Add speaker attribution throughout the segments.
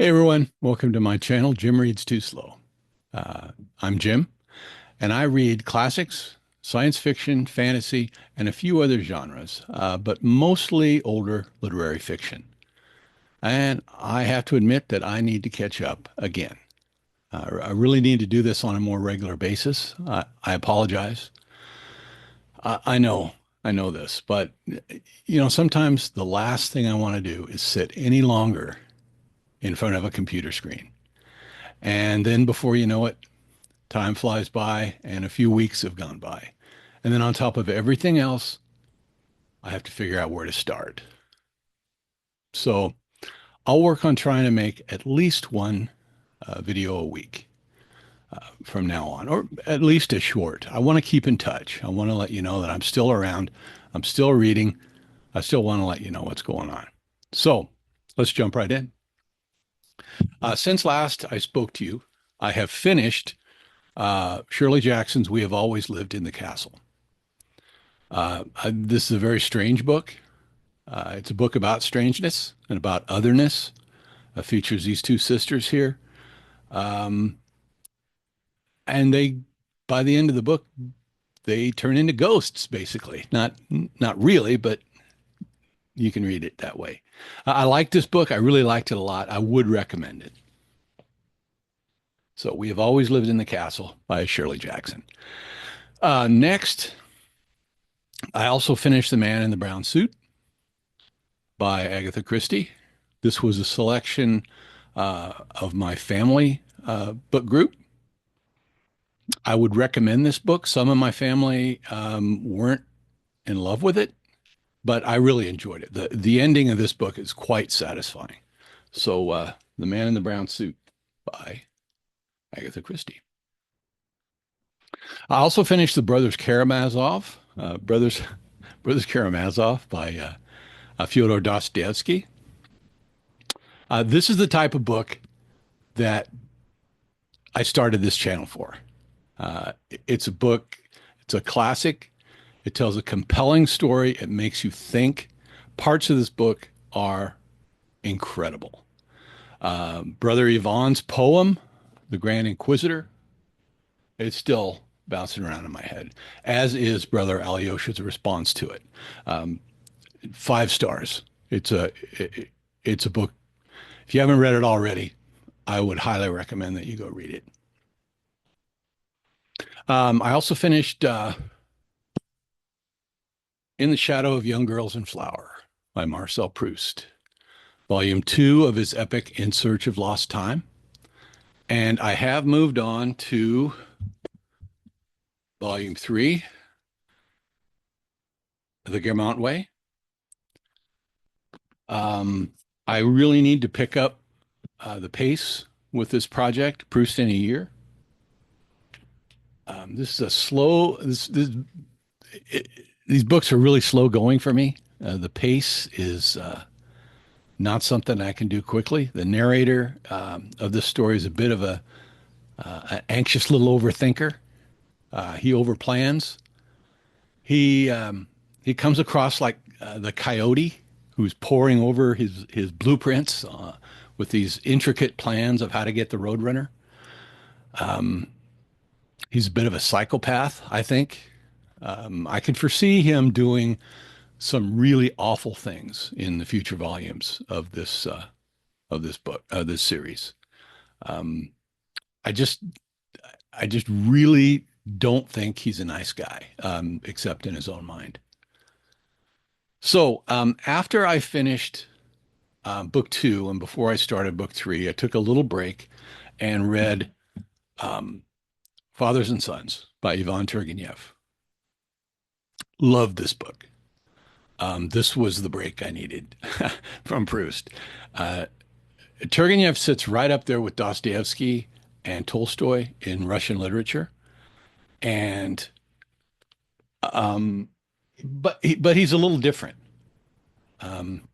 Speaker 1: Hey everyone, welcome to my channel, Jim Reads Too Slow. I'm Jim, and I read classics, science fiction, fantasy, and a few other genres, but mostly older literary fiction. And I have to admit that I need to catch up again. I really need to do this on a more regular basis. I apologize. I know, I know this, but sometimes the last thing I want to do is sit any longer in front of a computer screen. And then before you know it, time flies by and a few weeks have gone by. And then on top of everything else, I have to figure out where to start. So I'll work on trying to make at least one video a week from now on, or at least a short. I want to keep in touch. I want to let you know that I'm still around. I'm still reading. I still want to let you know what's going on. So let's jump right in. Since last I spoke to you, I have finished Shirley Jackson's We Have Always Lived in the Castle. This is a very strange book. It's a book about strangeness and about otherness. It features these two sisters here. Um, and by the end of the book, they turn into ghosts, basically. Not really, but you can read it that way. I like this book. I really liked it a lot. I would recommend it. So We Have Always Lived in the Castle by Shirley Jackson. Next, I also finished The Man in the Brown Suit by Agatha Christie. This was a selection of my family book group. I would recommend this book. Some of my family weren't in love with it, but I really enjoyed it. The ending of this book is quite satisfying. So, The Man in the Brown Suit by Agatha Christie. I also finished the Brothers Karamazov by Fyodor Dostoevsky. This is the type of book that I started this channel for. It's a book, it's a classic. It tells a compelling story. It makes you think. Parts of this book are incredible. Brother Ivan's poem, The Grand Inquisitor, it's still bouncing around in my head, as is Brother Alyosha's response to it. 5 stars. It's a book. If you haven't read it already, I would highly recommend that you go read it. I also finished In the Shadow of Young Girls in Flower by Marcel Proust, Volume 2 of his epic In Search of Lost Time. And I have moved on to Volume 3, The Guermantes Way. I really need to pick up the pace with this project, Proust in a Year. This is a slow, these books are really slow going for me. The pace is not something I can do quickly. The narrator of this story is a bit of an anxious little overthinker. He overplans. He comes across like the coyote who's poring over his blueprints with these intricate plans of how to get the Roadrunner. He's a bit of a psychopath, I think. I can foresee him doing some really awful things in the future volumes of this book, this series. Um, I just I just really don't think he's a nice guy, except in his own mind. So after I finished book 2 and before I started book 3, I took a little break and read um, Fathers and Sons by Ivan Turgenev. Loved this book. This was the break I needed from Proust. Uh, Turgenev sits right up there with Dostoevsky and Tolstoy in Russian literature, and but he's a little different. Um,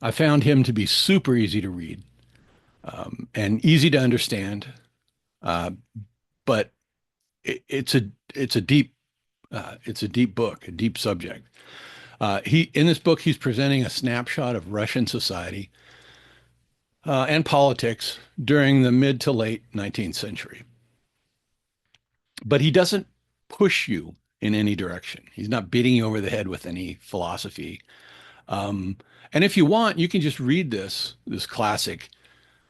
Speaker 1: I found him to be super easy to read and easy to understand, uh, but it's a deep book, a deep subject. He in this book he's presenting a snapshot of Russian society and politics during the mid to late 19th century. But he doesn't push you in any direction. He's not beating you over the head with any philosophy. Um, and if you want, you can just read this classic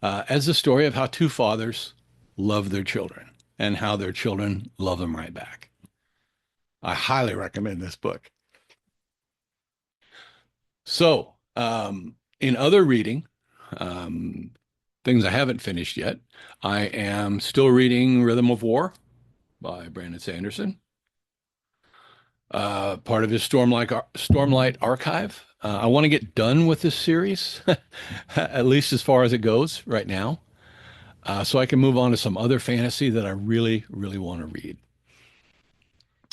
Speaker 1: as the story of how two fathers love their children and how their children love them right back. I highly recommend this book. So, in other reading, um, things I haven't finished yet, I am still reading Rhythm of War by Brandon Sanderson, part of his Stormlight archive. I want to get done with this series, at least as far as it goes right now, so I can move on to some other fantasy that I really, really want to read.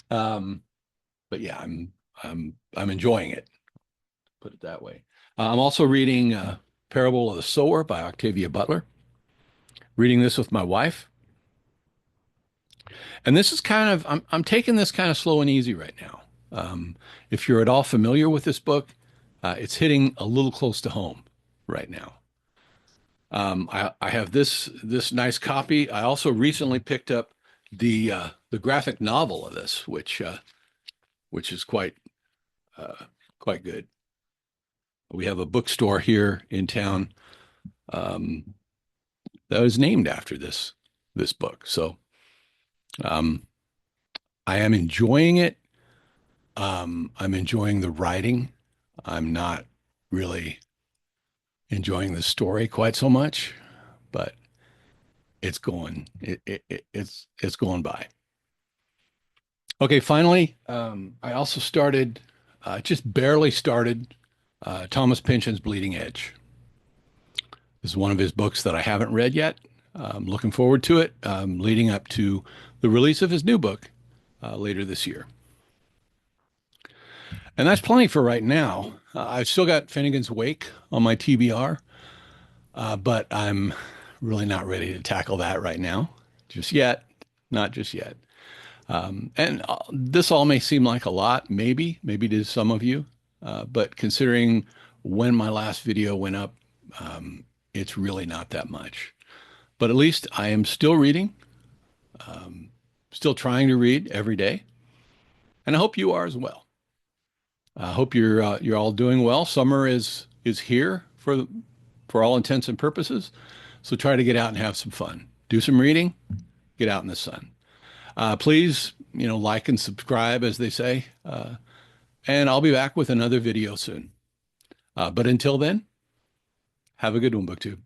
Speaker 1: Um, but yeah, I'm enjoying it. Put it that way. I'm also reading Parable of the Sower by Octavia Butler. Reading this with my wife, and this is kind of I'm taking this kind of slow and easy right now. If you're at all familiar with this book, it's hitting a little close to home right now. I have this nice copy. I also recently picked up the graphic novel of this, which is quite good. We have a bookstore here in town um, that was named after this book. So um, I am enjoying it. I'm enjoying the writing. I'm not really enjoying the story quite so much, but it's going by. Okay, finally, I also started, just barely started, Thomas Pynchon's Bleeding Edge. This is one of his books that I haven't read yet. I'm looking forward to it, leading up to the release of his new book later this year. And that's plenty for right now. I've still got Finnegan's Wake on my TBR, but I'm really not ready to tackle that right now, just yet, not just yet. And this all may seem like a lot, maybe to some of you, but considering when my last video went up, it's really not that much. But at least I am still reading, still trying to read every day, and I hope you are as well. I hope you're all doing well. Summer is here for all intents and purposes, so try to get out and have some fun. Do some reading, get out in the sun. Please, like and subscribe, as they say. And I'll be back with another video soon. But until then, have a good one, BookTube.